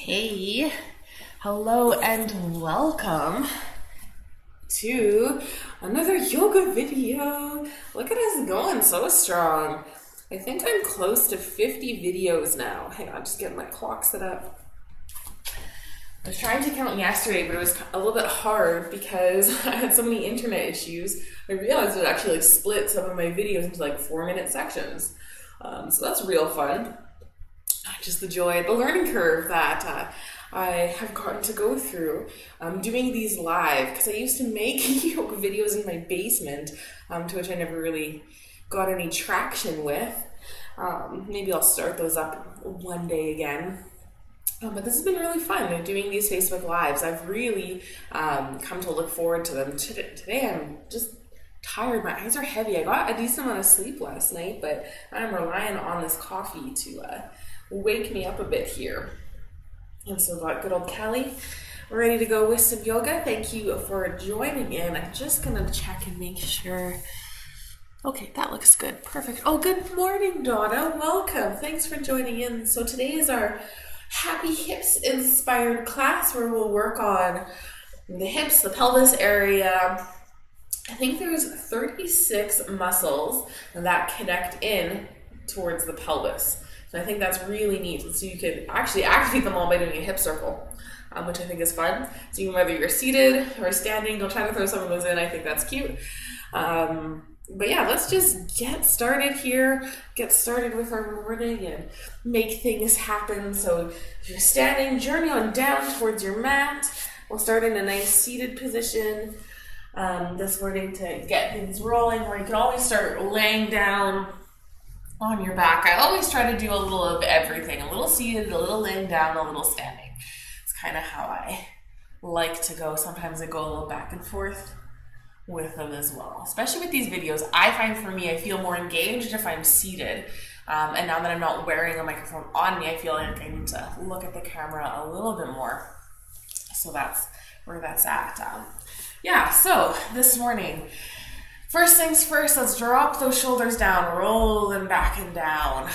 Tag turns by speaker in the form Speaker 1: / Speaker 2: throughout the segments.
Speaker 1: Hey, hello and welcome to another yoga video. Look at us going so strong. I think I'm close to 50 videos now. Hang on, just getting my clock set up. I was trying to count yesterday, but it was a little bit hard because I had so many internet issues. I realized it actually split some of my videos into 4-minute sections. So that's real fun. Just the joy, the learning curve that I have gotten to go through doing these live, because I used to make yoga videos in my basement, to which I never really got any traction with. Maybe I'll start those up one day again. But this has been really fun, doing these Facebook Lives. I've really come to look forward to them. Today I'm just tired. My eyes are heavy. I got a decent amount of sleep last night, but I'm relying on this coffee to wake me up a bit here. And so got good old Kelly ready to go with some yoga. Thank you for joining in. I'm just gonna check and make sure. Okay, that looks good. Perfect. Oh, good morning, Donna. Welcome. Thanks for joining in. So today is our Happy Hips inspired class where we'll work on the hips, the pelvis area. I think there's 36 muscles that connect in towards the pelvis. So I think that's really neat. So you can actually activate them all by doing a hip circle, which I think is fun. So even whether you're seated or standing, don't try to throw some of those in. I think that's cute. But yeah, let's just get started here. Get started with our morning and make things happen. So if you're standing, journey on down towards your mat. We'll start in a nice seated position this morning to get things rolling, or you can always start laying down on your back. I always try to do a little of everything, a little seated, a little laying down, a little standing. It's kind of how I like to go. Sometimes I go a little back and forth with them as well. Especially with these videos, I find for me, I feel more engaged if I'm seated. And now that I'm not wearing a microphone on me, I feel like I need to look at the camera a little bit more. So that's where that's at. So this morning, first things first, let's drop those shoulders down, roll them back and down.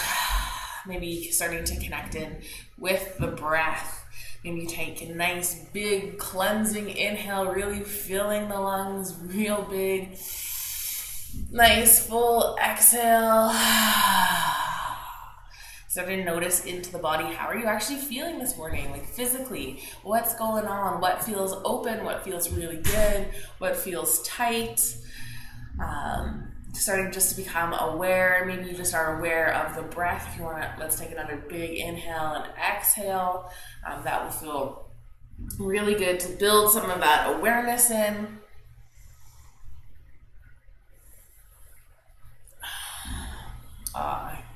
Speaker 1: Maybe starting to connect in with the breath. Maybe take a nice big cleansing inhale, really filling the lungs real big. Nice full exhale. Start to notice into the body, how are you actually feeling this morning? Physically, what's going on? What feels open? What feels really good? What feels tight? Starting just to become aware. Maybe you just are aware of the breath. If you want to, let's take another big inhale and exhale. That will feel really good to build some of that awareness in.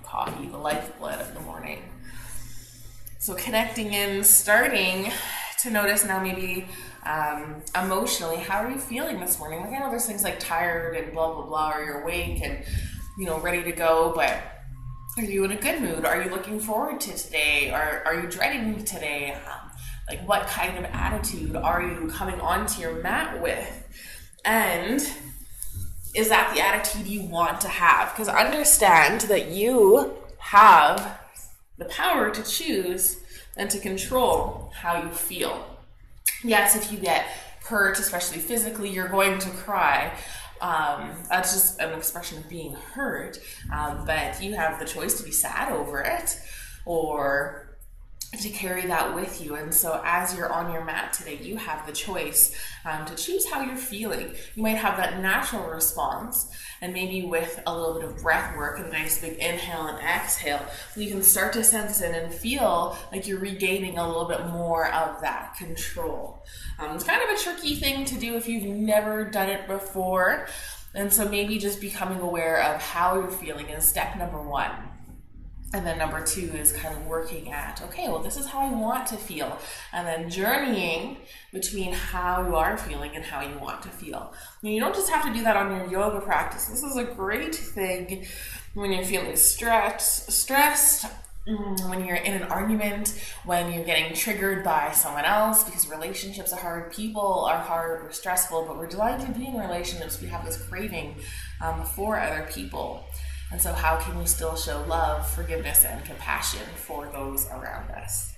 Speaker 1: Coffee, the lifeblood of the morning. So connecting in, starting to notice now maybe emotionally, how are you feeling this morning? I know there's things like tired and blah, blah, blah, or you're awake and, ready to go, but are you in a good mood? Are you looking forward to today? Or are you dreading today? What kind of attitude are you coming onto your mat with? And is that the attitude you want to have? Because understand that you have the power to choose and to control how you feel. Yes, if you get hurt, especially physically, you're going to cry. That's just an expression of being hurt. But you have the choice to be sad over it or to carry that with you. And so as you're on your mat today, you have the choice to choose how you're feeling. You might have that natural response, and maybe with a little bit of breath work and a nice big inhale and exhale, you can start to sense in and feel like you're regaining a little bit more of that control. It's kind of a tricky thing to do if you've never done it before. And so maybe just becoming aware of how you're feeling is step number one. And then number two is kind of working at, okay, well, this is how I want to feel. And then journeying between how you are feeling and how you want to feel. And you don't just have to do that on your yoga practice. This is a great thing when you're feeling stressed, when you're in an argument, when you're getting triggered by someone else, because relationships are hard, people are hard, we're stressful, but we're delighted to be in relationships. We have this craving for other people. And so how can we still show love, forgiveness, and compassion for those around us?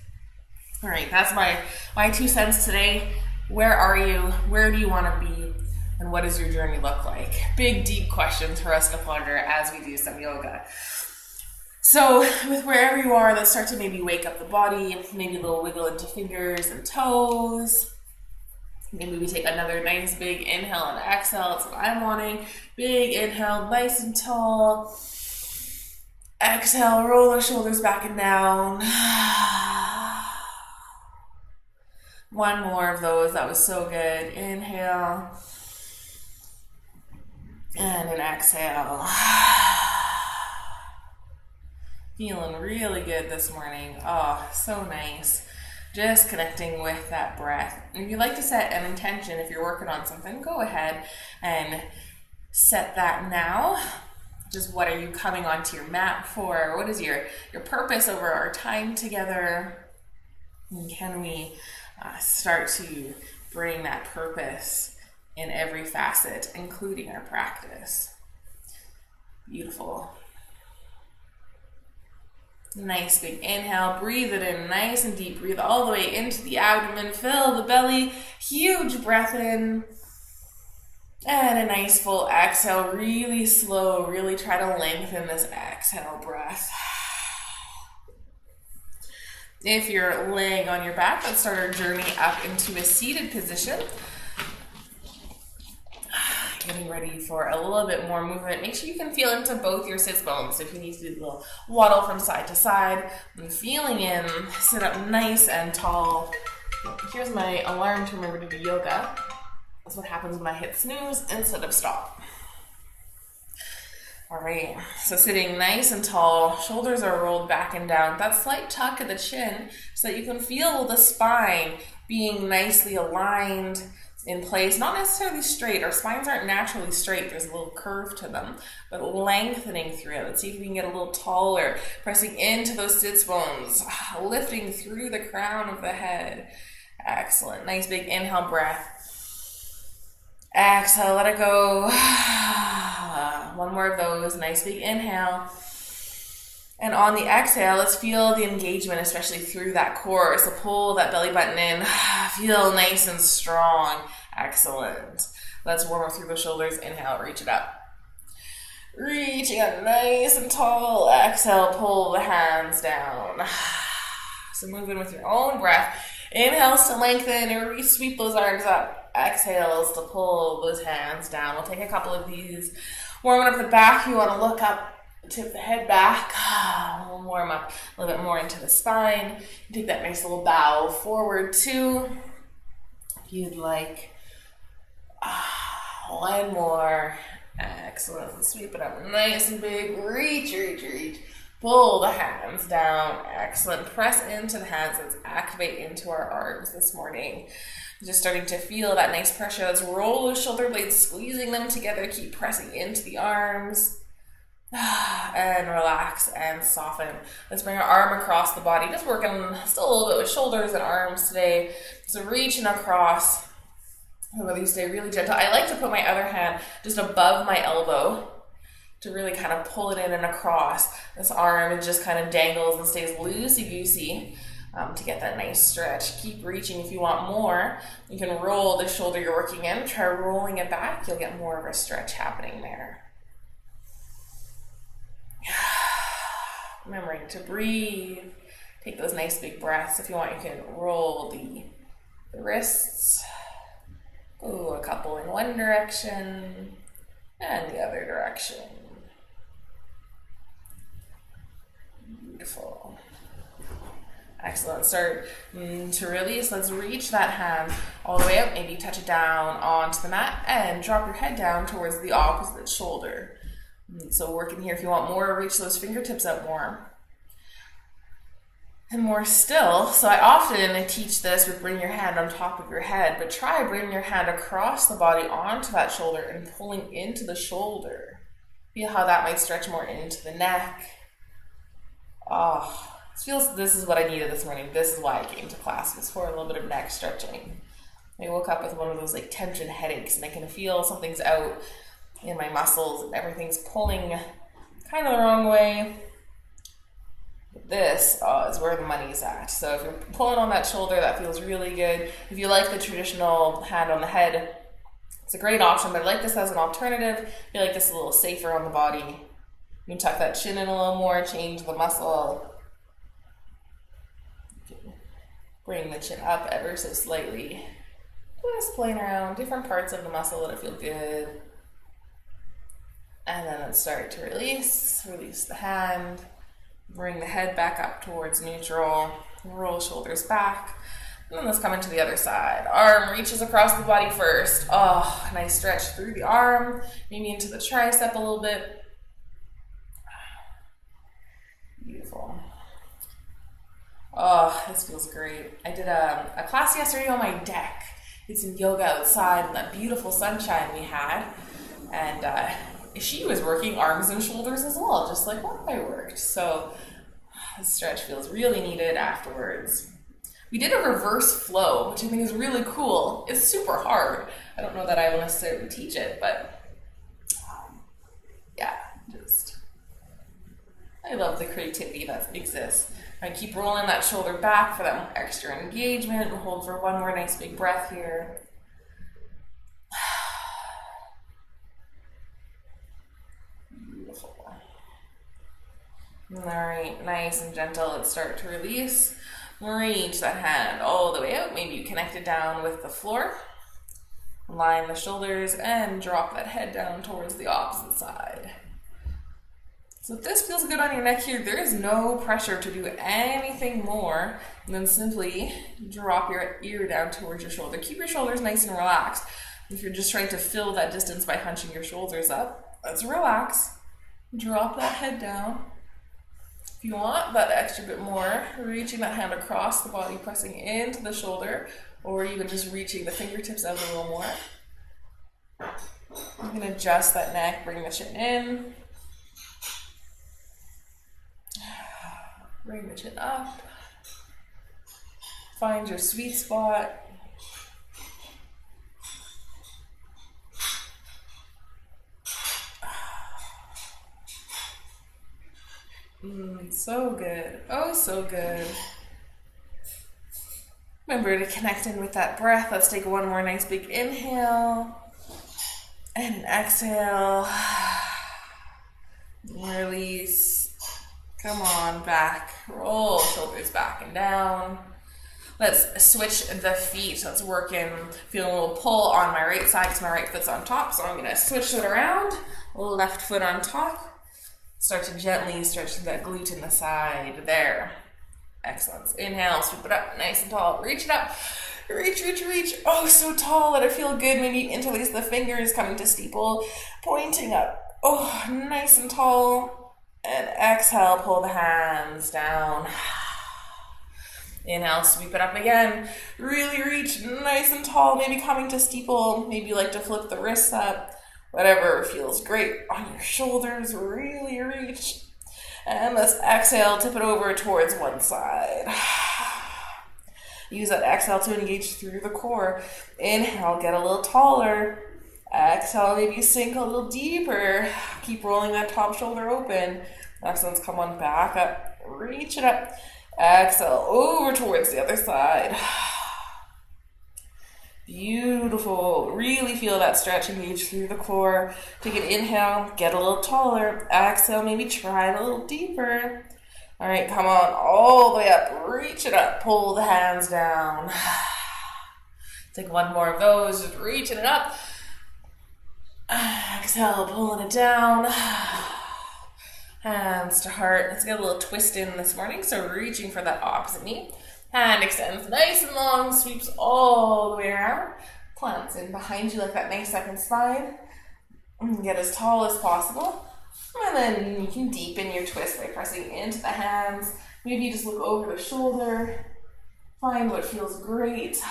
Speaker 1: All right, that's my 2 cents today. Where are you? Where do you want to be? And what does your journey look like? Big, deep questions for us to ponder as we do some yoga. So with wherever you are, let's start to maybe wake up the body, maybe a little wiggle into fingers and toes. Maybe we take another nice big inhale and exhale. That's what I'm wanting. Big inhale, nice and tall. Exhale, roll the shoulders back and down. One more of those. That was so good. Inhale. And an exhale. Feeling really good this morning. Oh, so nice. Just connecting with that breath. If you'd like to set an intention, if you're working on something, go ahead and set that now. Just what are you coming onto your mat for? What is your purpose over our time together? And can we start to bring that purpose in every facet, including our practice? Beautiful. Nice big inhale, breathe it in nice and deep. Breathe all the way into the abdomen, fill the belly, huge breath in. And a nice full exhale, really slow, really try to lengthen this exhale breath. If you're laying on your back, let's start our journey up into a seated position. Getting ready for a little bit more movement. Make sure you can feel into both your sits bones. If you need to do a little waddle from side to side, and feeling in, sit up nice and tall. Here's my alarm to remember to do yoga. That's what happens when I hit snooze instead of stop. All right, so sitting nice and tall, shoulders are rolled back and down. That slight tuck of the chin so that you can feel the spine being nicely aligned in place, not necessarily straight. Our spines aren't naturally straight. There's a little curve to them, but lengthening through it. Let's see if we can get a little taller, pressing into those sits bones, lifting through the crown of the head. Excellent. Nice big inhale breath. Exhale, let it go. One more of those. Nice big inhale. And on the exhale, let's feel the engagement, especially through that core. So pull that belly button in. Feel nice and strong. Excellent. Let's warm up through the shoulders. Inhale, reach it up. Reaching up nice and tall. Exhale, pull the hands down. So move in with your own breath. Inhales to lengthen and sweep those arms up. Exhales to pull those hands down. We'll take a couple of these. Warming up the back. You want to look up. Tip the head back, we'll warm up a little bit more into the spine. Take that nice little bow forward too, if you'd like. One more. Excellent. Sweep it up nice and big. Reach, reach, reach. Pull the hands down. Excellent. Press into the hands. Let's activate into our arms this morning. Just starting to feel that nice pressure. Let's roll those shoulder blades, squeezing them together. Keep pressing into the arms. And relax and soften. Let's bring our arm across the body. Just working still a little bit with shoulders and arms today. So reaching across. Really stay really gentle. I like to put my other hand just above my elbow to really kind of pull it in and across. This arm it just kind of dangles and stays loosey-goosey to get that nice stretch. Keep reaching if you want more. You can roll the shoulder you're working in. Try rolling it back. You'll get more of a stretch happening there. Remembering to breathe. Take those nice big breaths. If you want, you can roll the wrists. Ooh, a couple in one direction and the other direction. Beautiful. Excellent. Start to release. Let's reach that hand all the way up. Maybe touch it down onto the mat and drop your head down towards the opposite shoulder. So working here, if you want more, reach those fingertips up more. And more still. So I often teach this with bring your hand on top of your head, but try bringing your hand across the body onto that shoulder and pulling into the shoulder. Feel how that might stretch more into the neck. Oh, this is what I needed this morning. This is why I came to class, was for a little bit of neck stretching. I woke up with one of those like tension headaches and I can feel something's out in my muscles, everything's pulling kind of the wrong way. This is where the money's at. So if you're pulling on that shoulder, that feels really good. If you like the traditional hand on the head, it's a great option, but I like this as an alternative. I feel like this is a little safer on the body. You can tuck that chin in a little more, change the muscle. Bring the chin up ever so slightly. Just playing around different parts of the muscle that feel good. And then let's start to release. Release the hand. Bring the head back up towards neutral. Roll shoulders back. And then let's come into the other side. Arm reaches across the body first. Oh, nice stretch through the arm. Maybe into the tricep a little bit. Beautiful. Oh, this feels great. I did a class yesterday on my deck. Did some yoga outside in that beautiful sunshine we had. And she was working arms and shoulders as well, just like what I worked. So this stretch feels really needed afterwards. We did a reverse flow, which I think is really cool. It's super hard. I don't know that I will necessarily teach it, but yeah, I love the creativity that exists. I keep rolling that shoulder back for that extra engagement and hold for one more nice big breath here. Beautiful. All right, nice and gentle. Let's start to release. Reach that hand all the way out. Maybe you connect it down with the floor. Line the shoulders and drop that head down towards the opposite side. So if this feels good on your neck here, there is no pressure to do anything more than simply drop your ear down towards your shoulder. Keep your shoulders nice and relaxed. If you're just trying to fill that distance by hunching your shoulders up, let's relax. Drop that head down. If you want that extra bit more, reaching that hand across the body, pressing into the shoulder, or even just reaching the fingertips out a little more. You can adjust that neck, bring the chin in. Bring the chin up. Find your sweet spot. So good. Oh, so good. Remember to connect in with that breath. Let's take one more nice big inhale. And an exhale. Release. Come on, back. Roll shoulders back and down. Let's switch the feet. Let's work in, feel a little pull on my right side because my right foot's on top. So I'm going to switch it around. Left foot on top. Start to gently stretch that glute in the side there. Excellent. Inhale, sweep it up nice and tall. Reach it up. Reach, reach, reach. Oh, so tall. Let it feel good. Maybe interlace the fingers, coming to steeple, pointing up. Oh, nice and tall. And exhale, pull the hands down. Inhale, sweep it up again. Really reach nice and tall. Maybe coming to steeple. Maybe you like to flip the wrists up. Whatever feels great on your shoulders, really reach. And let's exhale, tip it over towards one side. Use that exhale to engage through the core. Inhale, get a little taller. Exhale, maybe sink a little deeper. Keep rolling that top shoulder open. Excellent, come on back up, reach it up. Exhale, over towards the other side. Beautiful. Really feel that stretch engage through the core. Take an inhale, get a little taller. Exhale, maybe try it a little deeper. All right, come on, all the way up. Reach it up. Pull the hands down. Take one more of those, just reaching it up. Exhale, pulling it down. Hands to heart. Let's get a little twist in this morning. So reaching for that opposite knee. Hand extends nice and long, sweeps all the way around. Plants in behind you like that nice second spine. Get as tall as possible. And then you can deepen your twist by pressing into the hands. Maybe you just look over the shoulder. Find what feels great.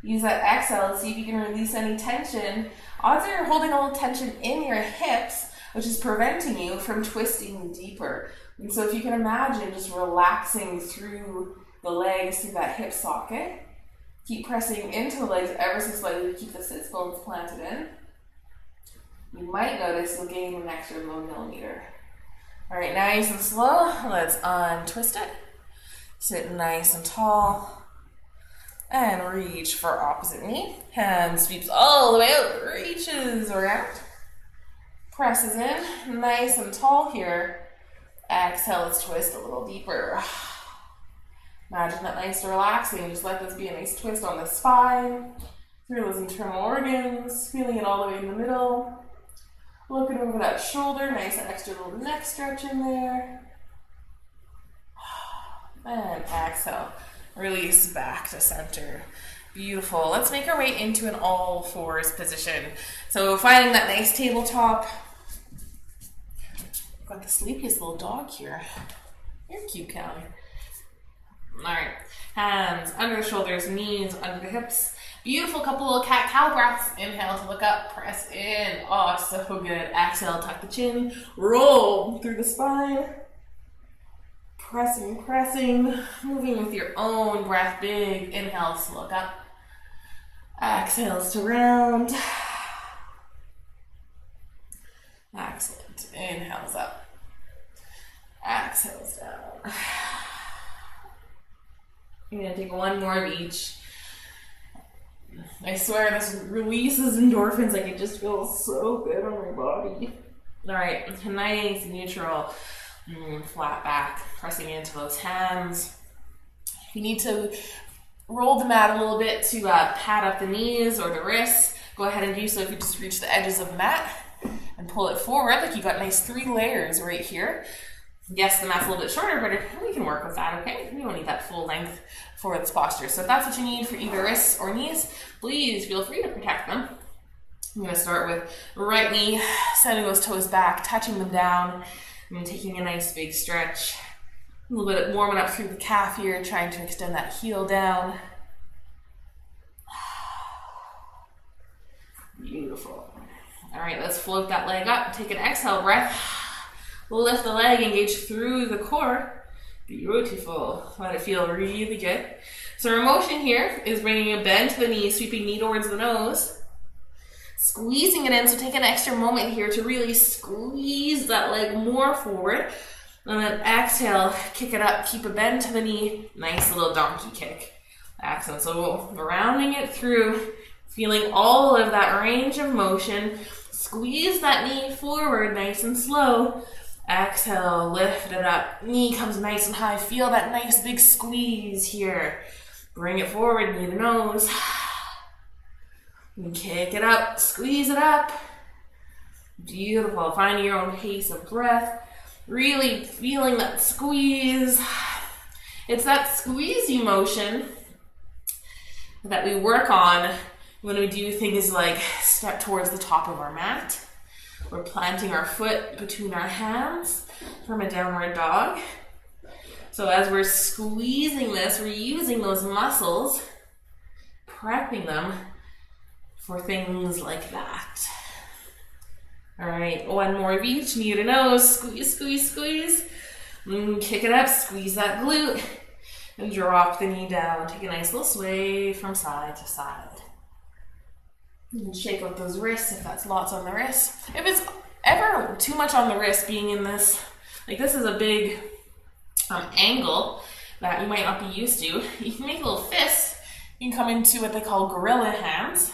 Speaker 1: Use that exhale to see if you can release any tension. Odds are you're holding a little tension in your hips, which is preventing you from twisting deeper. And so if you can imagine just relaxing through the legs, through that hip socket, keep pressing into the legs ever so slightly to keep the sits bones planted in. You might notice you'll gain an extra 1 millimeter. All right, nice and slow. Let's untwist it. Sit nice and tall. And reach for opposite knee. Hand sweeps all the way out, reaches around. Presses in, nice and tall here. Exhale, let's twist a little deeper. Imagine that nice and relaxing. Just let this be a nice twist on the spine. Through those internal organs, feeling it all the way in the middle. Looking over that shoulder, nice extra little neck stretch in there. And exhale, release back to center. Beautiful. Let's make our way into an all fours position. So finding that nice tabletop. Got the sleepiest little dog here. You're cute, Callie. All right, hands under the shoulders, knees under the hips. Beautiful couple little cat-cow breaths. Inhale to look up, press in. Oh, so good. Exhale, tuck the chin, roll through the spine. Pressing, pressing, moving with your own breath. Big inhales to look up. Exhales to round. Excellent. Inhales up. Exhales down. I'm going to take one more of each. I swear this releases endorphins. Like, it just feels so good on my body. All right, nice, neutral, flat back, pressing into those hands. If you need to roll the mat a little bit to pad up the knees or the wrists, go ahead and do so. If you just reach the edges of the mat and pull it forward, like you've got nice 3 layers right here. Yes, the mat's a little bit shorter, but we can work with that, okay? You don't need that full length for this posture. So if that's what you need for either wrists or knees, please feel free to protect them. I'm going to start with right knee, sending those toes back, touching them down, and taking a nice big stretch. A little bit warming up through the calf here, trying to extend that heel down. Beautiful. All right, let's float that leg up. Take an exhale breath. Lift the leg, engage through the core. Beautiful. Let it feel really good. So our motion here is bringing a bend to the knee, sweeping knee towards the nose. Squeezing it in, so take an extra moment here to really squeeze that leg more forward. And then exhale, kick it up, keep a bend to the knee. Nice little donkey kick. Excellent. So rounding it through, feeling all of that range of motion. Squeeze that knee forward, nice and slow. Exhale, lift it up. Knee comes nice and high. Feel that nice big squeeze here. Bring it forward, knee to nose. And kick it up, squeeze it up. Beautiful. Finding your own pace of breath. Really feeling that squeeze. It's that squeezy motion that we work on when we do things like step towards the top of our mat. We're planting our foot between our hands from a downward dog. So as we're squeezing this, we're using those muscles, prepping them for things like that. All right, one more of each, knee to nose, squeeze, squeeze, squeeze. Kick it up, squeeze that glute, and drop the knee down. Take a nice little sway from side to side. You can shake out those wrists if that's lots on the wrists. If it's ever too much on the wrist, being in this, like this is a big angle that you might not be used to, you can make a little fist. You can come into what they call gorilla hands.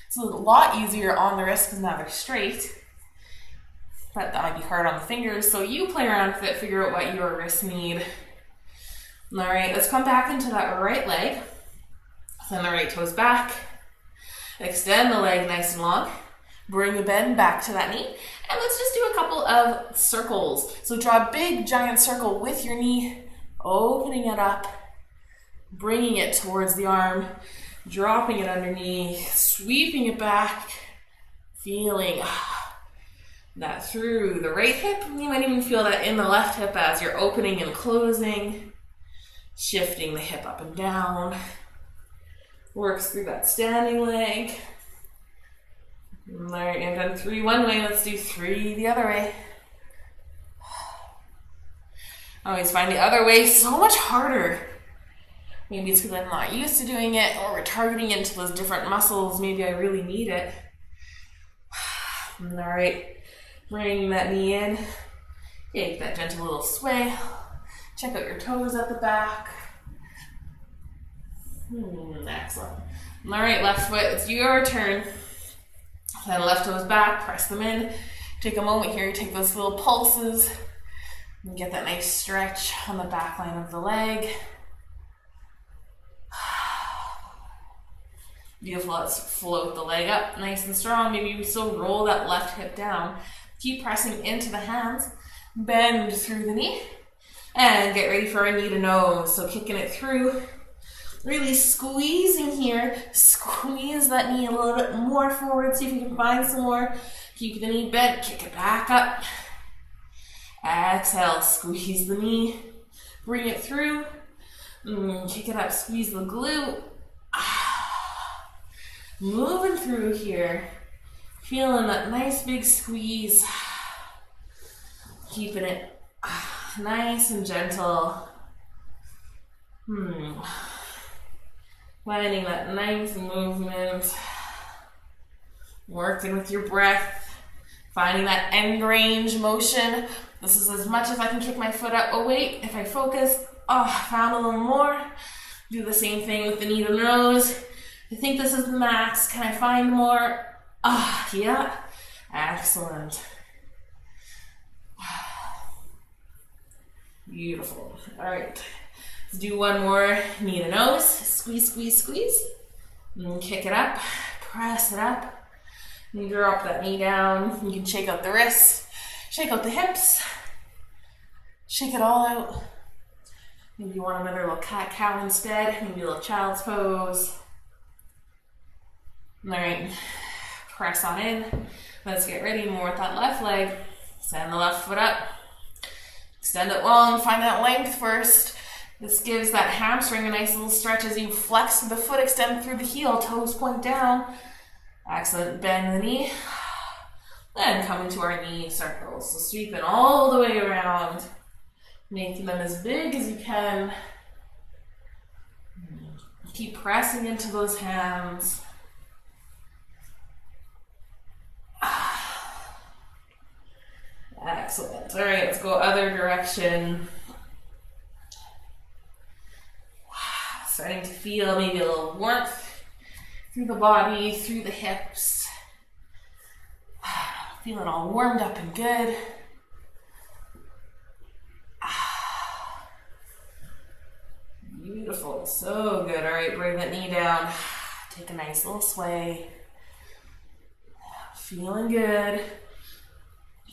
Speaker 1: It's a lot easier on the wrist because now they're straight. But that might be hard on the fingers. So you play around with it, figure out what your wrists need. All right, let's come back into that right leg. Send the right toes back. Extend the leg nice and long. Bring the bend back to that knee. And let's just do a couple of circles. So draw a big giant circle with your knee, opening it up, bringing it towards the arm, dropping it underneath, sweeping it back, feeling that through the right hip. You might even feel that in the left hip as you're opening and closing, shifting the hip up and down. Works through that standing leg. All right, I've done 3 one way, let's do 3 the other way. I always find the other way so much harder. Maybe it's because I'm not used to doing it, or we're targeting into those different muscles. Maybe I really need it. All right, bring that knee in, Take that gentle little sway. Check out your toes at the back. Excellent. All right, left foot, it's your turn. Then left toes back, press them in. Take a moment here, take those little pulses. And get that nice stretch on the back line of the leg. Beautiful, let's float the leg up nice and strong. Maybe you still roll that left hip down. Keep pressing into the hands. Bend through the knee. And get ready for a knee to nose. So kicking it through. Really squeezing here. Squeeze that knee a little bit more forward. See if you can find some more. Keep the knee bent. Kick it back up. Exhale. Squeeze the knee. Bring it through. Kick it up. Squeeze the glute. Moving through here. Feeling that nice big squeeze. Keeping it nice and gentle. Finding that nice movement. Working with your breath. Finding that end range motion. This is as much as I can kick my foot up. Oh wait, if I focus, found a little more. Do the same thing with the knee to nose. I think this is the max. Can I find more? Yeah. Excellent. Beautiful. All right. Let's do one more. Knee to nose. Squeeze, squeeze, squeeze. And kick it up. Press it up. And drop that knee down. You can shake out the wrists. Shake out the hips. Shake it all out. Maybe you want another little cat-cow instead. Maybe a little child's pose. All right, press on in. Let's get ready more with that left leg. Send the left foot up. Extend it long, find that length first. This gives that hamstring a nice little stretch as you flex the foot, extend through the heel, toes point down. Excellent, bend the knee. Then come into our knee circles. So sweeping all the way around, making them as big as you can. Keep pressing into those hands. Excellent. All right, let's go other direction. Starting to feel maybe a little warmth through the body, through the hips. Feeling all warmed up and good. Beautiful, so good. All right, bring that knee down. Take a nice little sway. Feeling good.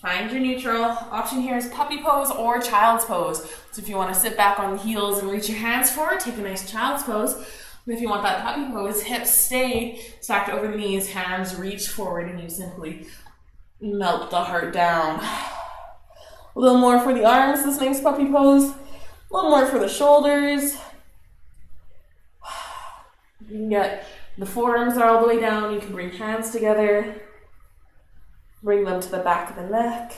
Speaker 1: Find your neutral. Option here is puppy pose or child's pose. So if you want to sit back on the heels and reach your hands forward, take a nice child's pose. And if you want that puppy pose, hips stay stacked over the knees, hands reach forward, and you simply melt the heart down. A little more for the arms, this nice puppy pose. A little more for the shoulders. You can get the forearms are all the way down. You can bring hands together. Bring them to the back of the neck.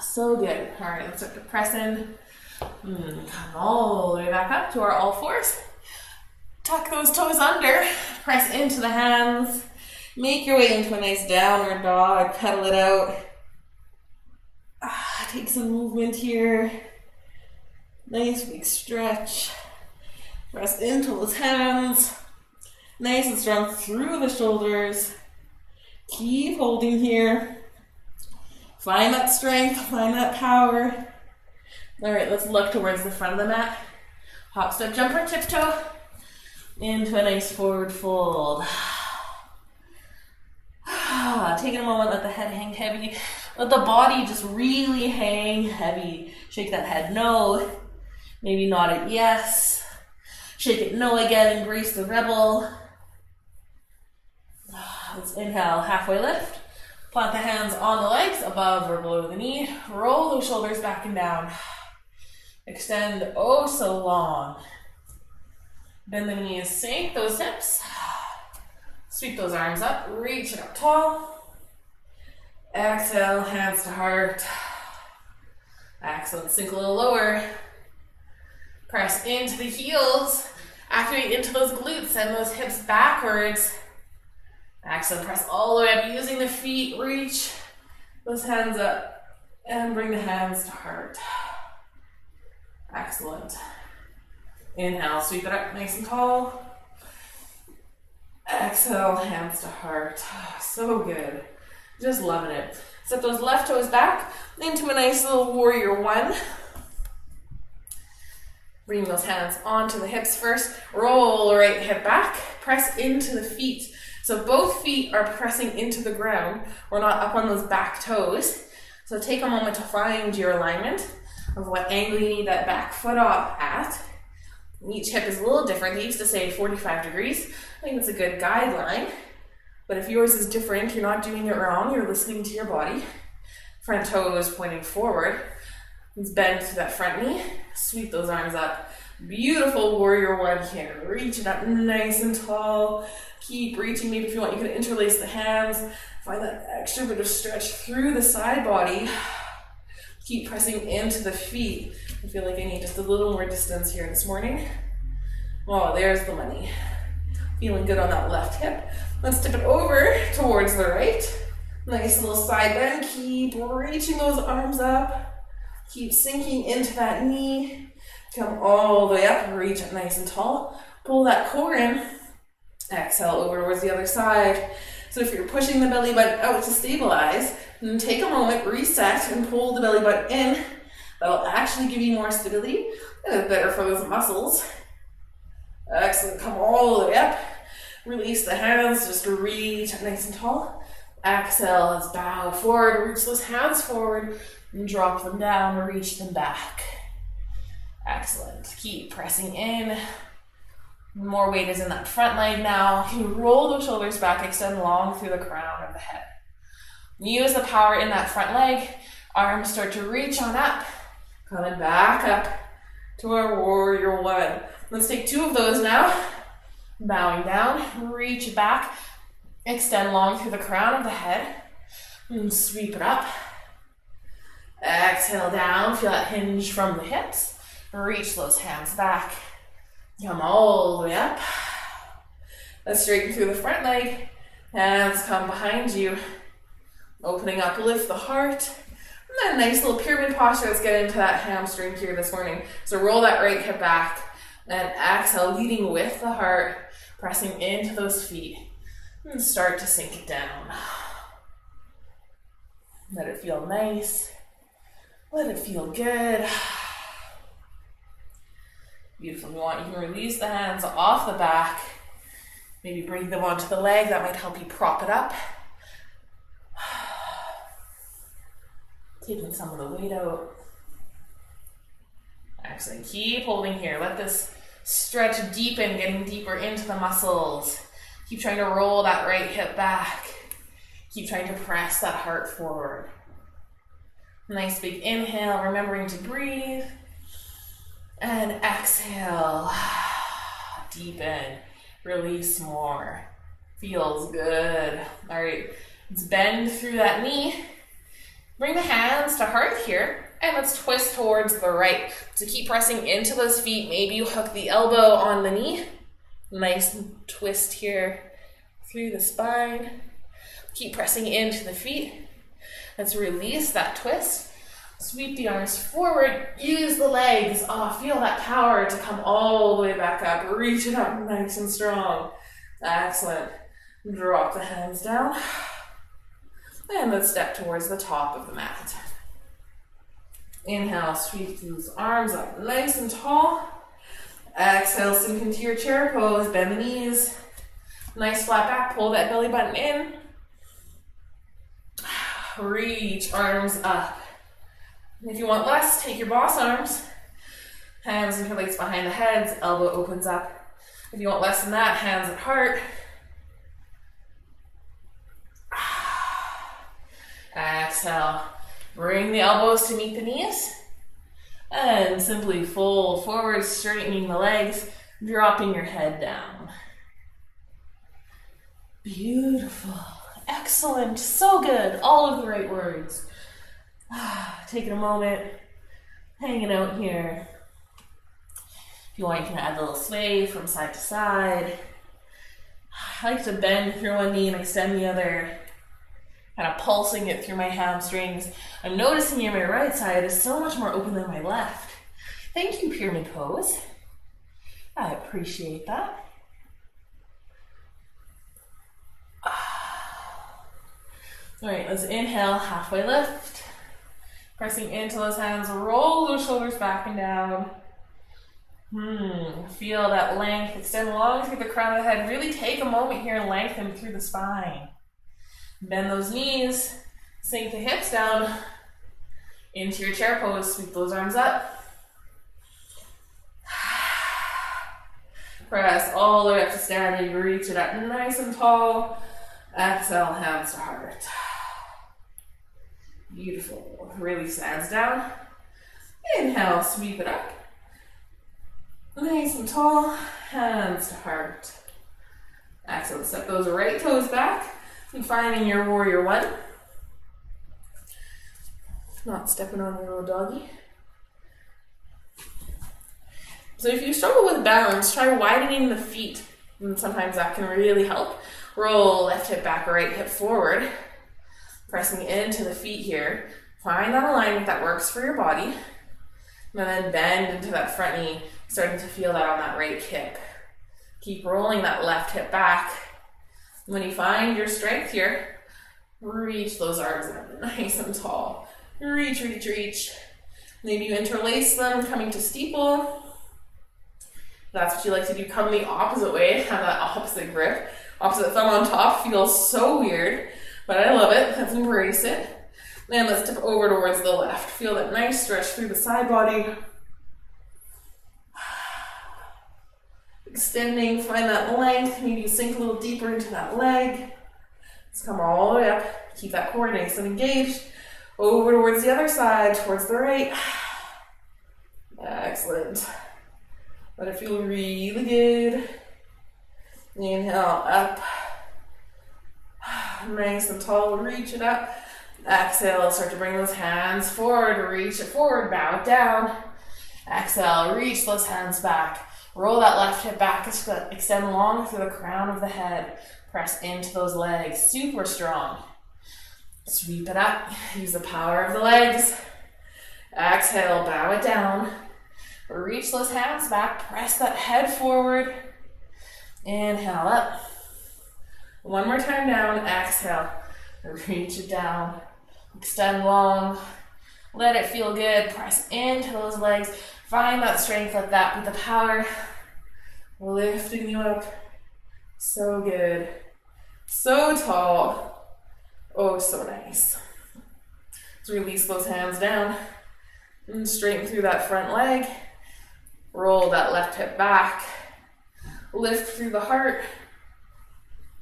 Speaker 1: So good. All right, let's start to press in. Come all the way back up to our all fours. Tuck those toes under. Press into the hands. Make your way into a nice downward dog. Pedal it out. Take some movement here. Nice big stretch. Press into those hands. Nice and strong through the shoulders. Keep holding here. Find that strength, find that power. All right, let's look towards the front of the mat. Hop, step, jump, or tiptoe. Into a nice forward fold. Taking a moment, let the head hang heavy. Let the body just really hang heavy. Shake that head no. Maybe nod it yes. Shake it no again, embrace the rebel. Let's inhale, halfway lift. Plant the hands on the legs, above or below the knee. Roll those shoulders back and down. Extend oh so long. Bend the knees, sink those hips. Sweep those arms up, reach it up tall. Exhale, hands to heart. Excellent, sink a little lower. Press into the heels. Activate into those glutes, send those hips backwards. Exhale, press all the way up using the feet. Reach those hands up and bring the hands to heart. Excellent. Inhale, sweep it up nice and tall. Exhale, hands to heart. So good. Just loving it. Step those left toes back into a nice little warrior one. Bring those hands onto the hips first. Roll the right hip back. Press into the feet. So both feet are pressing into the ground. We're not up on those back toes. So take a moment to find your alignment of what angle you need that back foot up at. Each hip is a little different. They used to say 45 degrees. I think that's a good guideline. But if yours is different, you're not doing it wrong. You're listening to your body. Front toes pointing forward. Let's bend to that front knee. Sweep those arms up. Beautiful warrior one here. Reach it up nice and tall. Keep reaching. Maybe if you want, you can interlace the hands. Find that extra bit of stretch through the side body. Keep pressing into the feet. I feel like I need just a little more distance here this morning. Oh, there's the money. Feeling good on that left hip. Let's tip it over towards the right. Nice little side bend. Keep reaching those arms up. Keep sinking into that knee. Come all the way up. Reach it nice and tall. Pull that core in. Exhale over towards the other side. So if you're pushing the belly button out to stabilize, then take a moment, reset, and pull the belly button in. That'll actually give you more stability, and it's better for those muscles. Excellent. Come all the way up. Release the hands. Just reach nice and tall. Exhale. Let's bow forward. Reach those hands forward and drop them down. Reach them back. Excellent. Keep pressing in. More weight is in that front leg now. You roll those shoulders back, extend long through the crown of the head. Use the power in that front leg. Arms start to reach on up. Coming back up to our warrior one. Let's take two of those now. Bowing down, reach back, extend long through the crown of the head, and sweep it up. Exhale down, feel that hinge from the hips. Reach those hands back. Come all the way up. Let's straighten through the front leg. Hands come behind you. Opening up, lift the heart. And then nice little pyramid posture. Let's get into that hamstring here this morning. So roll that right hip back. And exhale, leading with the heart. Pressing into those feet. And start to sink it down. Let it feel nice. Let it feel good. Beautiful. If you want, you can release the hands off the back. Maybe bring them onto the leg. That might help you prop it up. Taking some of the weight out. Excellent. Keep holding here. Let this stretch deepen, getting deeper into the muscles. Keep trying to roll that right hip back. Keep trying to press that heart forward. Nice big inhale, remembering to breathe. And exhale. Deepen. Release more. Feels good. All right. Let's bend through that knee. Bring the hands to heart here. And let's twist towards the right. So keep pressing into those feet. Maybe you hook the elbow on the knee. Nice twist here through the spine. Keep pressing into the feet. Let's release that twist. Sweep the arms forward. Use the legs. Feel that power to come all the way back up. Reach it up nice and strong. Excellent. Drop the hands down. And let's step towards the top of the mat. Inhale, sweep those arms up nice and tall. Exhale, sink into your chair pose. Bend the knees. Nice flat back. Pull that belly button in. Reach arms up. If you want less, take your boss arms. Hands interlace behind the heads. Elbow opens up. If you want less than that, hands at heart. Exhale. Bring the elbows to meet the knees. And simply fold forward, straightening the legs, dropping your head down. Beautiful. Excellent. So good. All of the right words. Taking a moment, hanging out here. If you want, you can add a little sway from side to side. I like to bend through one knee and extend the other, kind of pulsing it through my hamstrings. I'm noticing here my right side is so much more open than my left. Thank you, pyramid pose. I appreciate that. All right, let's inhale, halfway lift. Pressing into those hands, roll those shoulders back and down. Feel that length, extend long through the crown of the head. Really take a moment here and lengthen through the spine. Bend those knees, sink the hips down into your chair pose, sweep those arms up. Press all the way up to standing, reach it up nice and tall. Exhale, hands to heart. Beautiful. Release hands down. Inhale, sweep it up. Nice and tall, hands to heart. Exhale, step those right toes back and finding your warrior one. Not stepping on your little doggy. So if you struggle with balance, try widening the feet. And sometimes that can really help. Roll left hip back, right hip forward. Pressing into the feet here. Find that alignment that works for your body. And then bend into that front knee, starting to feel that on that right hip. Keep rolling that left hip back. When you find your strength here, reach those arms up nice and tall. Reach, reach, reach. Maybe you interlace them, coming to steeple. If that's what you like to do, come the opposite way, have that opposite grip. Opposite thumb on top feels so weird, but I love it. Let's embrace it. And let's tip over towards the left. Feel that nice stretch through the side body. Extending, find that length. Maybe you sink a little deeper into that leg. Let's come all the way up. Keep that core nice and engaged. Over towards the other side, towards the right. Excellent. Let it feel really good. Inhale, up. Nice and tall, reach it up. Exhale, start to bring those hands forward, reach it forward, bow it down. Exhale, reach those hands back. Roll that left hip back, extend long through the crown of the head. Press into those legs, super strong. Sweep it up, use the power of the legs. Exhale, bow it down. Reach those hands back, press that head forward. Inhale up. One more time down, exhale. Reach it down. Extend long. Let it feel good. Press into those legs. Find that strength, let that be the power. Lifting you up. So good. So tall. Oh, so nice. Let's release those hands down. And straighten through that front leg. Roll that left hip back. Lift through the heart.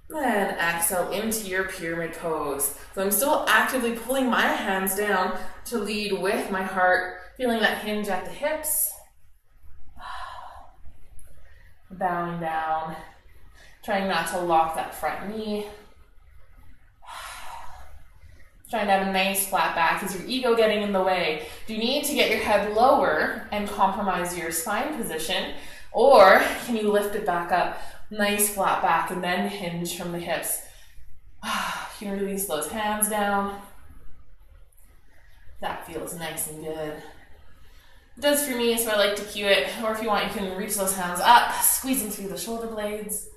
Speaker 1: Then exhale into your pyramid pose. So I'm still actively pulling my hands down to lead with my heart, feeling that hinge at the hips. Bowing down, trying not to lock that front knee. Trying to have a nice flat back. Is your ego getting in the way? Do you need to get your head lower and compromise your spine position? Or can you lift it back up? Nice flat back and then hinge from the hips. You can release those hands down. That feels nice and good. It does for me, so I like to cue it. Or if you want, you can reach those hands up, squeezing through the shoulder blades.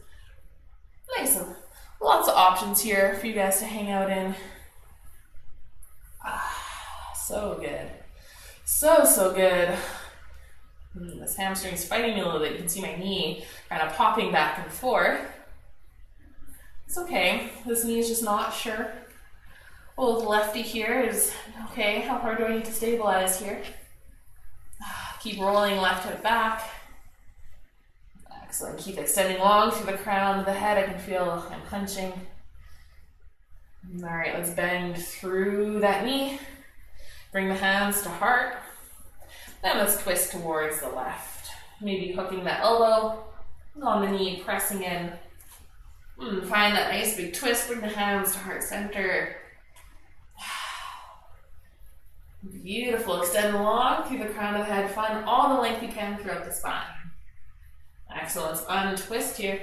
Speaker 1: Nice. And lots of options here for you guys to hang out in. So good. So good. This hamstring's fighting me a little bit. You can see my knee kind of popping back and forth. It's okay. This knee is just not sure. Old lefty here is okay. How hard do I need to stabilize here? Keep rolling left hip back. Excellent. Keep extending long through the crown of the head. I can feel I'm punching. All right, let's bend through that knee. Bring the hands to heart. Then let's twist towards the left. Maybe hooking that elbow on the knee, pressing in. Find that nice big twist. Bring the hands to heart center. Beautiful. Extend long through the crown of the head. Find all the length you can throughout the spine. Excellent. Untwist here.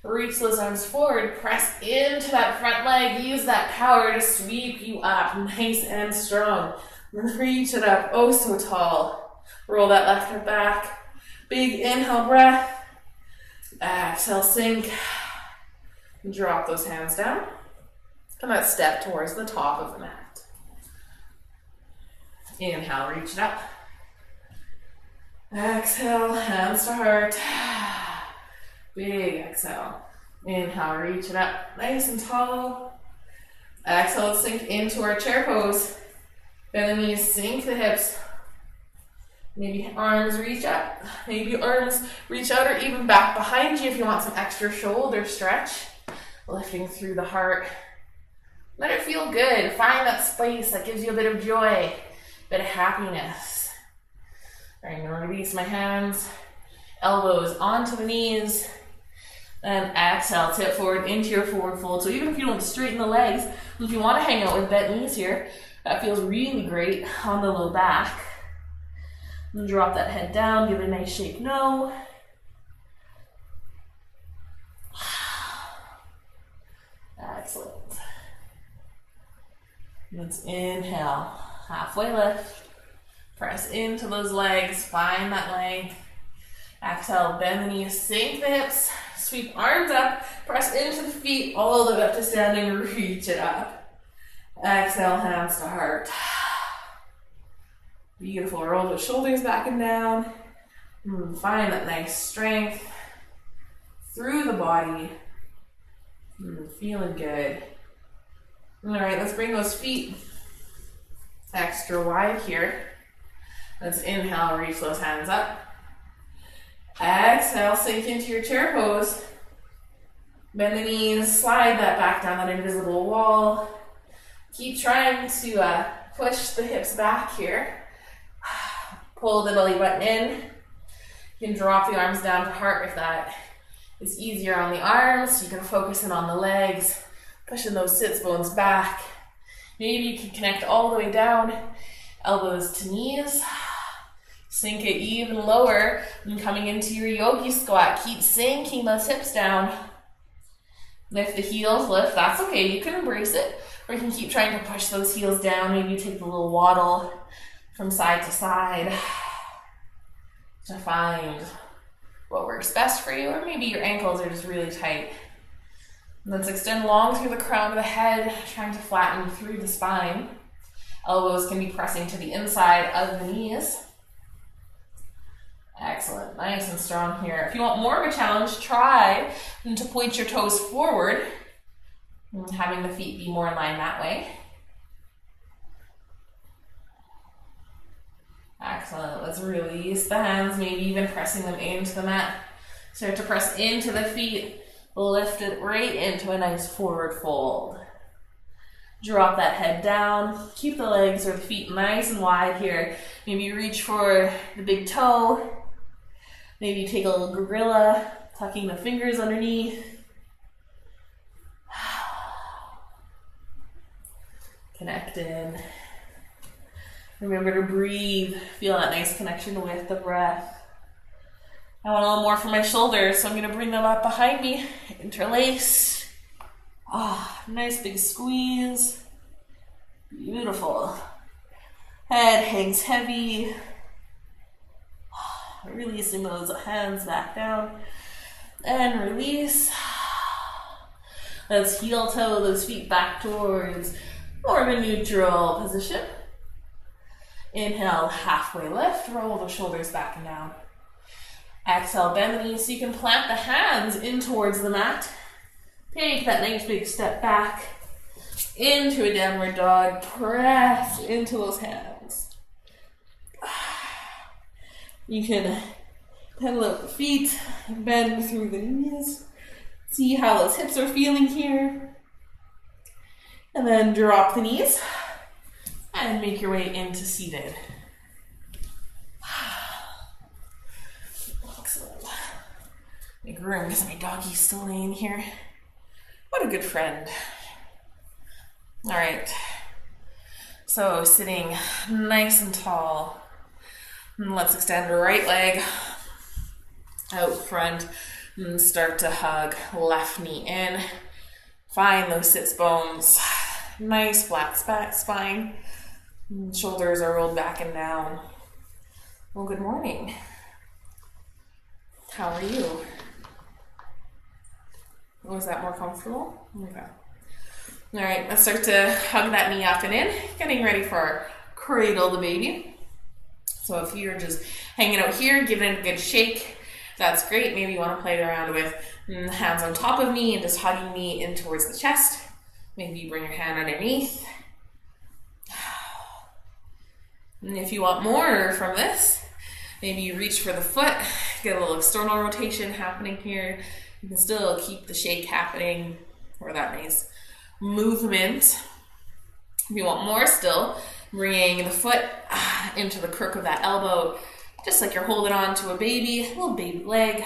Speaker 1: Reach those arms forward, press into that front leg, use that power to sweep you up, nice and strong. Reach it up, oh so tall. Roll that left hip back. Big inhale breath. Exhale, sink. Drop those hands down. And let's step towards the top of the mat. Inhale, reach it up. Exhale, hands to heart. Big exhale. Inhale, reach it up, nice and tall. Exhale, sink into our chair pose. Bend the knees, sink the hips. Maybe arms reach up, maybe arms reach out or even back behind you if you want some extra shoulder stretch. Lifting through the heart. Let it feel good. Find that space that gives you a bit of joy, a bit of happiness. All right, I'm gonna release my hands, elbows onto the knees, and exhale, tip forward into your forward fold. So even if you don't straighten the legs, if you wanna hang out with bent knees here, that feels really great on the low back. And drop that head down, give it a nice shake no. Excellent. Let's inhale, halfway lift. Press into those legs, find that length. Exhale, bend the knees, sink the hips, sweep arms up, press into the feet, all the way up to standing, reach it up. Exhale, hands to heart. Beautiful, roll the shoulders back and down. Find that nice strength through the body. Feeling good. All right, let's bring those feet extra wide here. Let's inhale, reach those hands up. Exhale, sink into your chair pose. Bend the knees, slide that back down that invisible wall. Keep trying to push the hips back here. Pull the belly button in. You can drop the arms down to heart if that is easier on the arms. You can focus in on the legs, pushing those sits bones back. Maybe you can connect all the way down, elbows to knees. Sink it even lower and coming into your yogi squat. Keep sinking those hips down. Lift the heels, lift, that's okay, you can embrace it. Or you can keep trying to push those heels down. Maybe you take the little waddle from side to side to find what works best for you, or maybe your ankles are just really tight. Let's extend long through the crown of the head, trying to flatten through the spine. Elbows can be pressing to the inside of the knees. Excellent, nice and strong here. If you want more of a challenge, try to point your toes forward, having the feet be more in line that way. Excellent, let's release the hands, maybe even pressing them into the mat. Start to press into the feet, lift it right into a nice forward fold. Drop that head down, keep the legs or the feet nice and wide here. Maybe reach for the big toe. Maybe you take a little gorilla, tucking the fingers underneath. Connect in. Remember to breathe. Feel that nice connection with the breath. I want a little more for my shoulders, so I'm going to bring them up behind me. Interlace. Nice big squeeze. Beautiful. Head hangs heavy. Releasing those hands back down. And release. Let's heel toe those feet back towards more of a neutral position. Inhale, halfway lift, roll the shoulders back and down. Exhale, bend the knees so you can plant the hands in towards the mat. Take that nice big step back into a downward dog. Press into those hands. You can pedal out the feet, bend through the knees. See how those hips are feeling here. And then drop the knees. And make your way into seated. Excellent. Make room because my doggy's still laying here. What a good friend. All right. So sitting nice and tall. And let's extend the right leg out front. And start to hug left knee in. Find those sits bones. Nice flat spine. Shoulders are rolled back and down. Well, good morning. How are you? Was that more comfortable? Okay. All right, let's start to hug that knee up and in. Getting ready for our cradle the baby. So if you're just hanging out here, giving it a good shake, that's great. Maybe you want to play around with hands on top of me and just hugging me in towards the chest. Maybe you bring your hand underneath. And if you want more from this, maybe you reach for the foot, get a little external rotation happening here. You can still keep the shake happening or that nice movement. If you want more still, bringing the foot into the crook of that elbow, just like you're holding on to a baby, a little baby leg.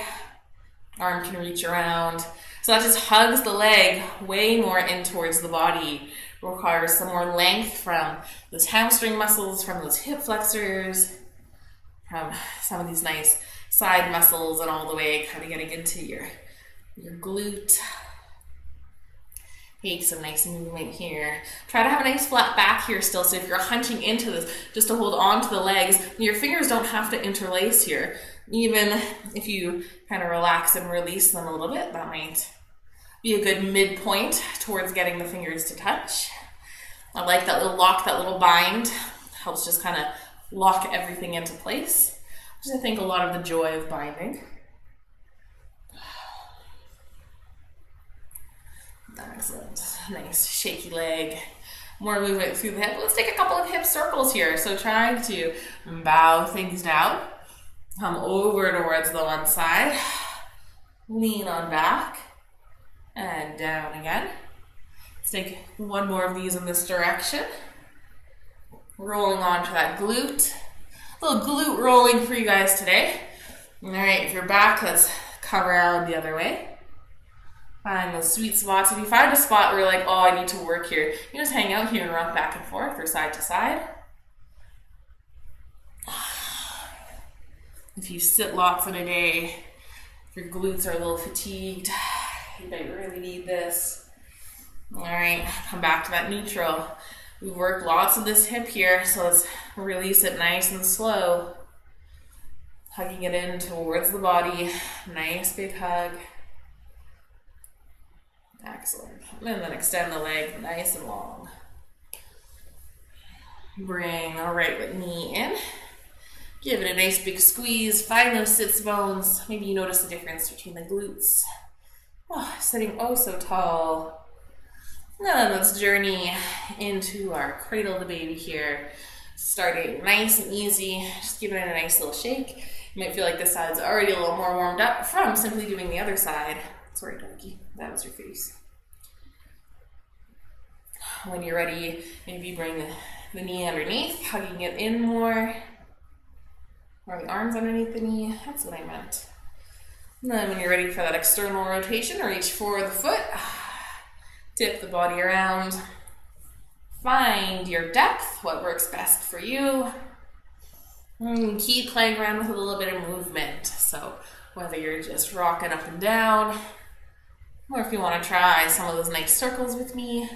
Speaker 1: Arm can reach around. So that just hugs the leg way more in towards the body. Requires some more length from those hamstring muscles, from those hip flexors, from some of these nice side muscles, and all the way kind of getting into your glute. Take some nice movement here. Try to have a nice flat back here still. So if you're hunching into this, just to hold on to the legs, your fingers don't have to interlace here. Even if you kind of relax and release them a little bit, that might be a good midpoint towards getting the fingers to touch. I like that little lock, that little bind. Helps just kind of lock everything into place, which is, I think, a lot of the joy of binding. Excellent. Nice shaky leg. More movement through the hip. Let's take a couple of hip circles here. So trying to bow things down. Come over towards the one side. Lean on back. And down again. Let's take one more of these in this direction. Rolling onto that glute. A little glute rolling for you guys today. All right, if you're back, let's come around the other way. Find those sweet spots. If you find a spot where you're like, oh, I need to work here, you just hang out here and rock back and forth or side to side. If you sit lots in a day, if your glutes are a little fatigued, you might really need this. All right, come back to that neutral. We've worked lots of this hip here, so let's release it nice and slow. Hugging it in towards the body. Nice big hug. Excellent. And then extend the leg nice and long. Bring our right knee in. Give it a nice big squeeze. Find those sits bones. Maybe you notice the difference between the glutes. Oh, sitting oh so tall. And then let's journey into our cradle the baby here. Starting nice and easy. Just giving it a nice little shake. You might feel like this side's already a little more warmed up from simply doing the other side. Sorry, doggy. That was your face. When you're ready, maybe bring the knee underneath, hugging it in more. Or the arms underneath the knee. That's what I meant. And then when you're ready for that external rotation, reach for the foot. Tip the body around. Find your depth, what works best for you. And keep playing around with a little bit of movement. So whether you're just rocking up and down, or if you want to try some of those nice circles with me,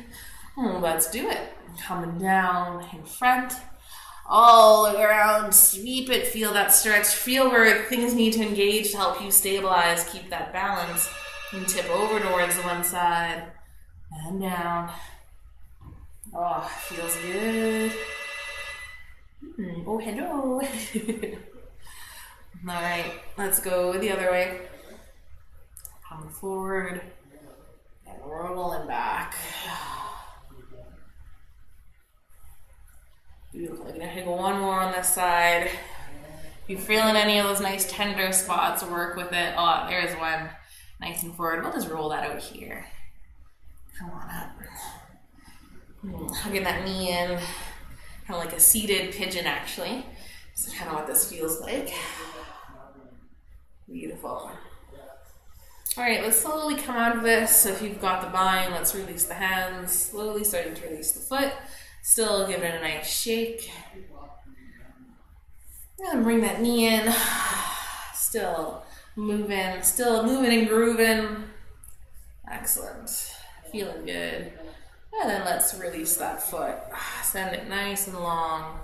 Speaker 1: let's do it. Coming down in front, all the way around, sweep it, feel that stretch, feel where things need to engage to help you stabilize, keep that balance, and tip over towards the one side, and down. Oh, feels good. Oh, hello. All right, let's go the other way. Coming forward and rolling back. Beautiful. You're gonna go one more on this side. If you're feeling any of those nice tender spots, work with it. Oh, there's one. Nice and forward. We'll just roll that out here. Come on up. Hugging that knee in. Kind of like a seated pigeon, actually. That's kind of what this feels like. Beautiful. All right, let's slowly come out of this. So if you've got the bind, let's release the hands. Slowly starting to release the foot. Still give it a nice shake. And bring that knee in. Still moving, still moving and grooving. Excellent. Feeling good. And then let's release that foot. Send it nice and long.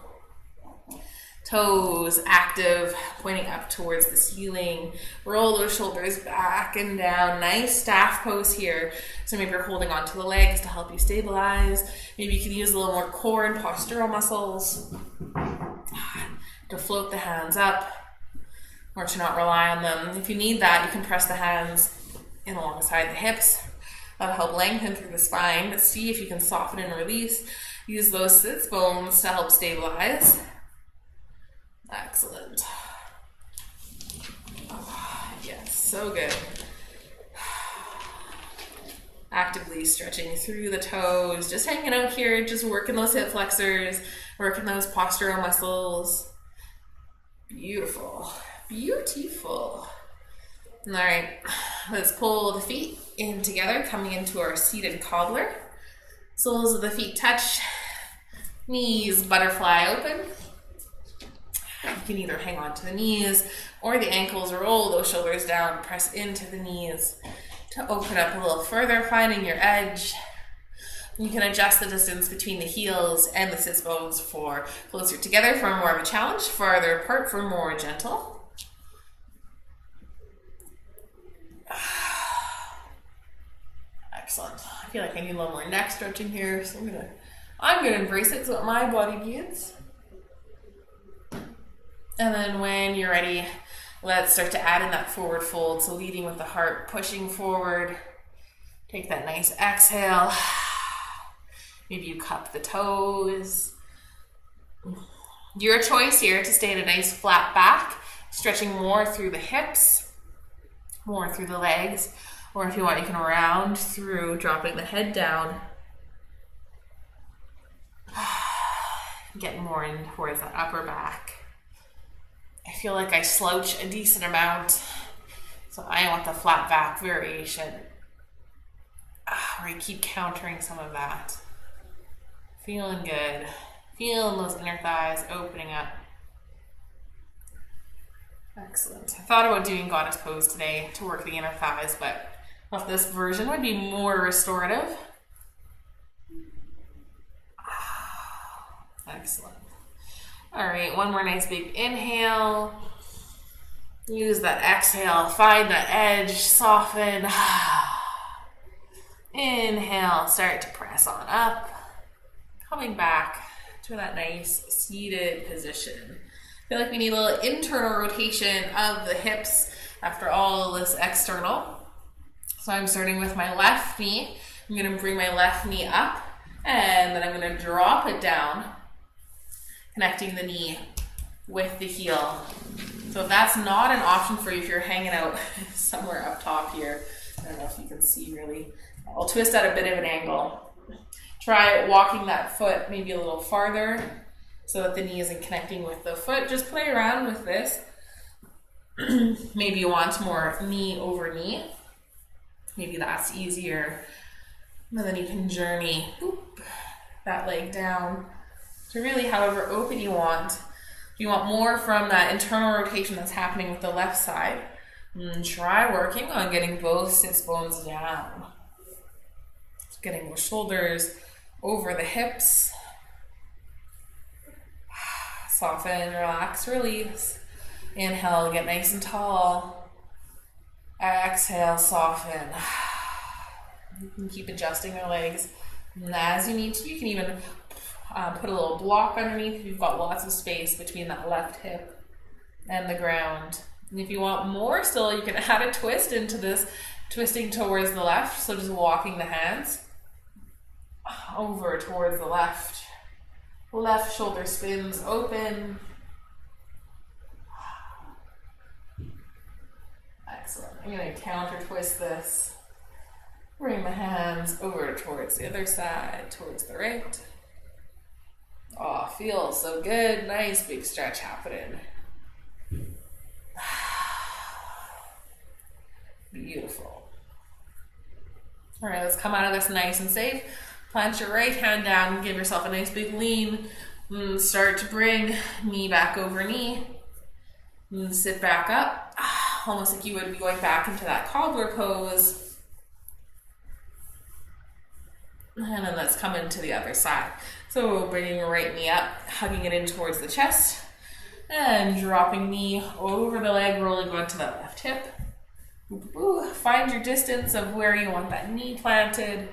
Speaker 1: Toes active, pointing up towards the ceiling. Roll those shoulders back and down. Nice staff pose here. So maybe you're holding onto the legs to help you stabilize. Maybe you can use a little more core and postural muscles to float the hands up or to not rely on them. If you need that, you can press the hands in alongside the hips. That'll help lengthen through the spine. But see if you can soften and release. Use those sits bones to help stabilize. Excellent. Oh, yes, so good. Actively stretching through the toes, just hanging out here, just working those hip flexors, working those postural muscles. Beautiful, beautiful. All right, let's pull the feet in together, coming into our seated cobbler. Soles of the feet touch, knees butterfly open. You can either hang on to the knees or the ankles, roll those shoulders down, press into the knees to open up a little further, finding your edge. You can adjust the distance between the heels and the sits bones for closer together for more of a challenge, farther apart for more gentle. Excellent. I feel like I need a little more neck stretching here, so I'm gonna embrace it. It's what my body needs. And then when you're ready, let's start to add in that forward fold. So leading with the heart, pushing forward. Take that nice exhale. Maybe you cup the toes. Your choice here to stay in a nice flat back, stretching more through the hips, more through the legs, or if you want, you can round through, dropping the head down. Get more in towards that upper back. I feel like I slouch a decent amount, so I want the flat back variation, where I keep countering some of that. Feeling good. Feeling those inner thighs opening up. Excellent. I thought about doing goddess pose today to work the inner thighs, but I thought this version would be more restorative. Excellent. All right, one more nice big inhale. Use that exhale, find that edge, soften. Inhale, start to press on up. Coming back to that nice seated position. I feel like we need a little internal rotation of the hips after all this external. So I'm starting with my left knee. I'm gonna bring my left knee up and then I'm gonna drop it down, connecting the knee with the heel. So if that's not an option for you, if you're hanging out somewhere up top here, I don't know if you can see really, I'll twist at a bit of an angle. Try walking that foot maybe a little farther so that the knee isn't connecting with the foot. Just play around with this. Maybe you want more knee over knee. Maybe that's easier. And then you can journey that leg down to really however open you want. If you want more from that internal rotation that's happening with the left side, try working on getting both sits bones down. Getting those shoulders over the hips. Soften, relax, release. Inhale, get nice and tall. Exhale, soften. You can keep adjusting your legs as you need to. You can even put a little block underneath if you've got lots of space between that left hip and the ground. And if you want more still, you can add a twist into this, twisting towards the left. So just walking the hands over towards the left. Left shoulder spins open. Excellent. I'm going to counter twist this. Bring the hands over towards the other side, towards the right. Oh, feels so good. Nice big stretch happening. Beautiful. All right, let's come out of this nice and safe. Plant your right hand down, give yourself a nice big lean. Start to bring knee back over knee. Sit back up. almost like you would be going back into that cobbler pose. And then let's come into the other side. So bringing your right knee up, hugging it in towards the chest, and dropping knee over the leg, rolling onto that left hip. Find your distance of where you want that knee planted.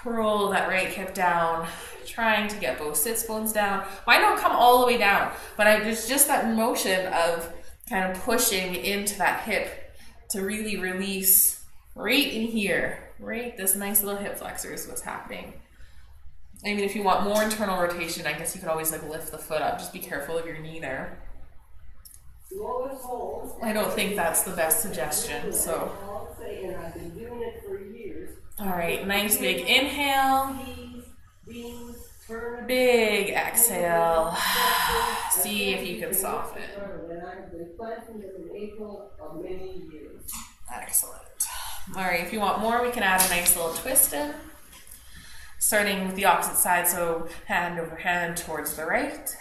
Speaker 1: Roll that right hip down, trying to get both sits bones down. Mine don't come all the way down, but there's just that motion of kind of pushing into that hip to really release right in here. Right, this nice little hip flexor is what's happening. I mean, if you want more internal rotation, I guess you could always like lift the foot up. Just be careful of your knee there. I don't think that's the best suggestion, so. All right, nice big inhale. Big exhale. See if you can soften. Excellent. All right, if you want more, we can add a nice little twist in. Starting with the opposite side, so hand over hand towards the right.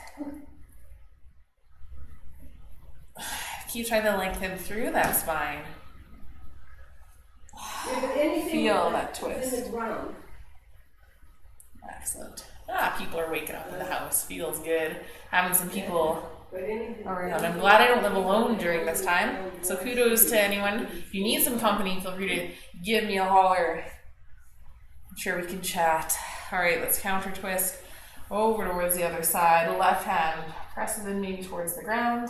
Speaker 1: Keep trying to lengthen through that spine. Feel that twist. Excellent. People are waking up in the house. Feels good. Having some people around. I'm glad I don't live alone during this time. So kudos to anyone. If you need some company, feel free to give me a holler. I'm sure we can chat. All right, let's counter twist over towards the other side. The left hand presses in maybe towards the ground.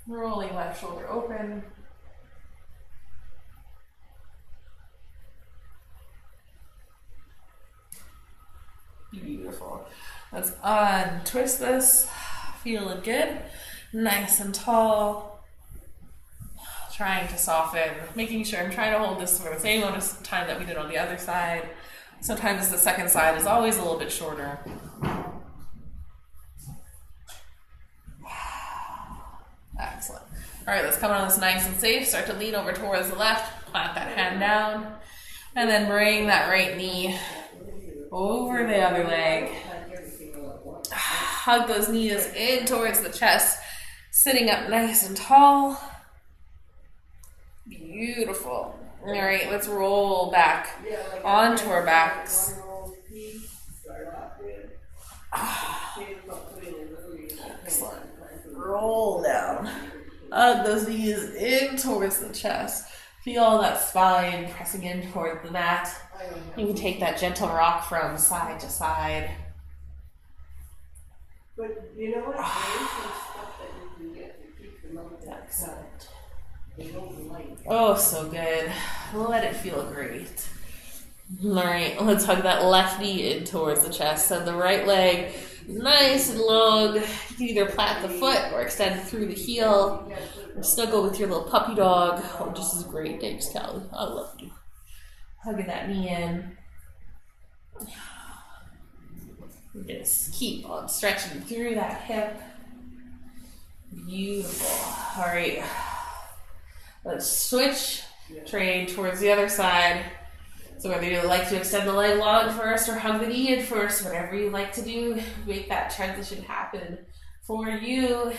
Speaker 1: Rolling left shoulder open. Beautiful. Let's untwist this. Feeling good. Nice and tall. Trying to soften. Making sure I'm trying to hold this for the same amount of time that we did on the other side. Sometimes the second side is always a little bit shorter. Excellent. All right, let's come on this nice and safe. Start to lean over towards the left. Plant that hand down. And then bring that right knee over the other leg. Hug those knees in towards the chest. Sitting up nice and tall. Beautiful. All right, let's roll back onto our backs. Excellent. Roll down. Hug those knees in towards the chest. Feel that spine pressing in toward the mat. You can take that gentle rock from side to side.
Speaker 2: But you know what? There is some stuff that you can get to keep them up that
Speaker 1: Excellent.
Speaker 2: they don't like.
Speaker 1: Oh, so good. Let it feel great. All right, let's hug that left knee in towards the chest. Send the right leg nice and long. You can either plant the foot or extend through the heel. Or snuggle with your little puppy dog. Oh, just as great. Thanks, Callie. I love you. Hugging that knee in. Just keep on stretching through that hip. Beautiful. All right. Let's switch. Trade towards the other side. So whether you like to extend the leg long first or hug the knee in first, whatever you like to do, make that transition happen for you.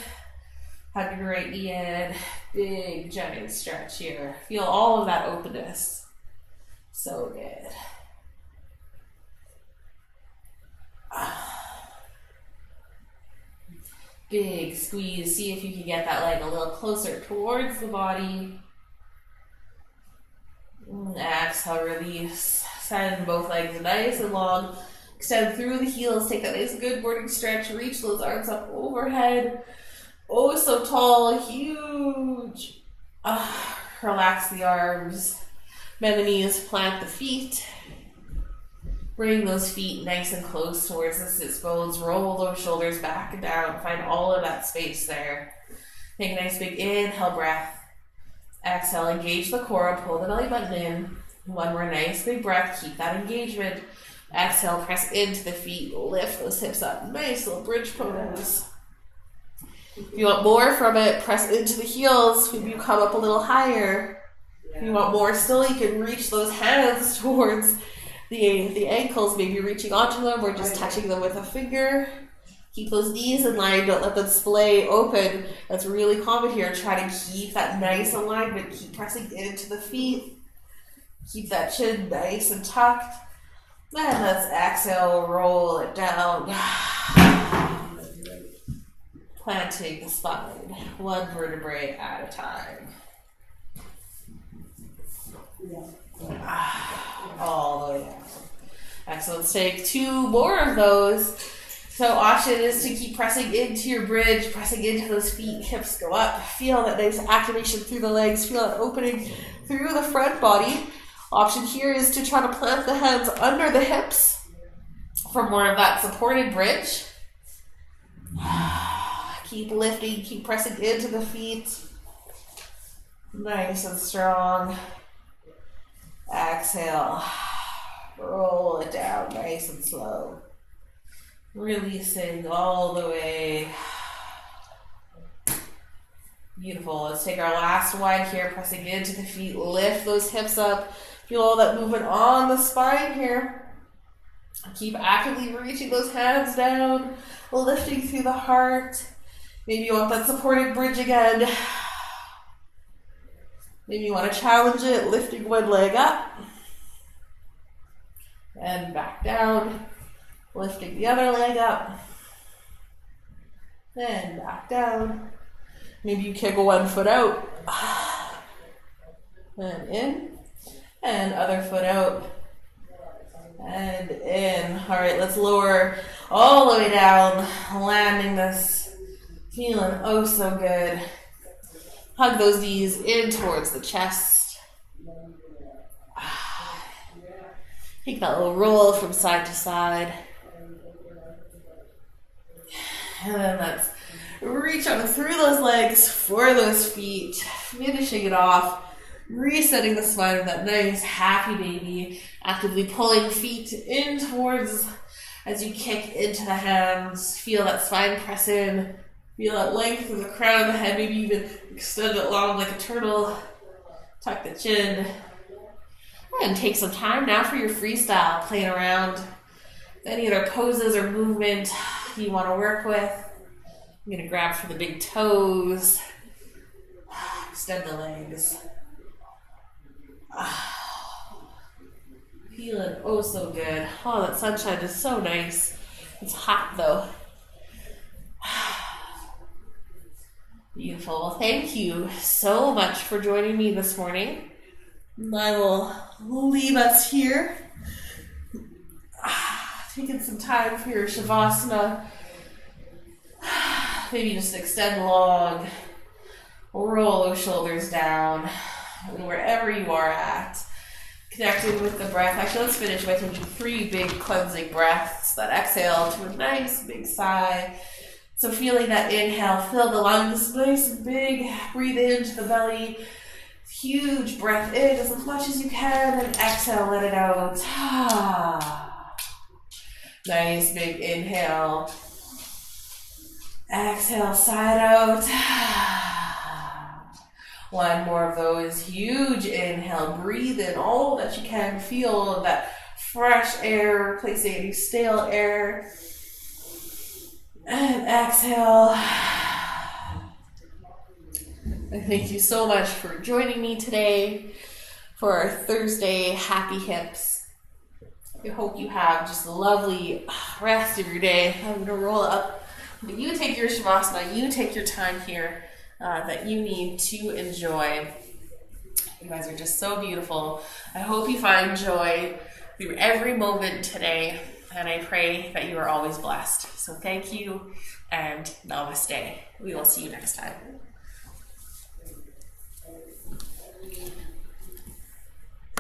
Speaker 1: Hug your right knee in. Big giant stretch here. Feel all of that openness. So good. Big squeeze. See if you can get that leg a little closer towards the body. Exhale, release. Send both legs nice and long. Extend through the heels. Take that nice good morning stretch. Reach those arms up overhead. Oh, so tall, huge. Relax the arms. Bend the knees, plant the feet. Bring those feet nice and close towards the sits bones. Roll those shoulders back and down. Find all of that space there. Take a nice big inhale breath. Exhale, engage the core. Pull the belly button in. One more nice big breath. Keep that engagement. Exhale, press into the feet. Lift those hips up. Nice little bridge pose. If you want more from it, press into the heels. Maybe you come up a little higher. If you want more still, you can reach those hands towards the ankles, maybe reaching onto them or just touching them with a finger. Keep those knees in line. Don't let them splay open. That's really common here. Try to keep that nice alignment. Keep pressing into the feet. Keep that chin nice and tucked. And let's exhale, roll it down. Planting the spine, one vertebrae at a time. All the way down. Excellent. Let's take 2 more of those. So option is to keep pressing into your bridge, pressing into those feet, hips go up. Feel that nice activation through the legs. Feel that opening through the front body. Option here is to try to plant the hands under the hips for more of that supported bridge. Keep lifting, keep pressing into the feet. Nice and strong. Exhale. Roll it down nice and slow. Releasing all the way. Beautiful. Let's take our last one here, pressing into the feet. Lift those hips up. Feel all that movement on the spine here. Keep actively reaching those hands down, lifting through the heart. Maybe you want that supported bridge again. Maybe you want to challenge it, lifting one leg up. And back down. Lifting the other leg up. And back down. Maybe you kick one foot out. And in. And other foot out. And in. All right, let's lower all the way down. Landing this. Feeling oh so good. Hug those knees in towards the chest. Take that little roll from side to side. And then let's reach on through those legs for those feet. Finishing it off. Resetting the spine with that nice happy baby. Actively pulling feet in towards as you kick into the hands. Feel that spine press in. Feel that length of the crown of the head. Maybe even extend it long like a turtle. Tuck the chin. And take some time now for your freestyle. Playing around. Any other poses or movement you want to work with. I'm going to grab for the big toes. Extend the legs. Feeling oh so good. Oh, that sunshine is so nice. It's hot though. Beautiful. Well, thank you so much for joining me this morning. I will leave us here. Taking some time for your Shavasana. Maybe just extend long. Roll those shoulders down. And wherever you are at. Connecting with the breath. Actually, let's finish by taking 3 big cleansing breaths. That exhale to a nice big sigh. So feeling that inhale, fill the lungs nice and big. Breathe into the belly. Huge breath in as much as you can. And exhale, let it out. Nice big inhale. Exhale, side out. One more of those. Huge inhale. Breathe in all that you can. Feel that fresh air, replacing any stale air. And exhale. I thank you so much for joining me today for our Thursday Happy Hips. I hope you have just a lovely rest of your day. I'm going to roll up. You take your Shavasana. You take your time here that you need to enjoy. You guys are just so beautiful. I hope you find joy through every moment today. And I pray that you are always blessed. So thank you and namaste. We will see you next time.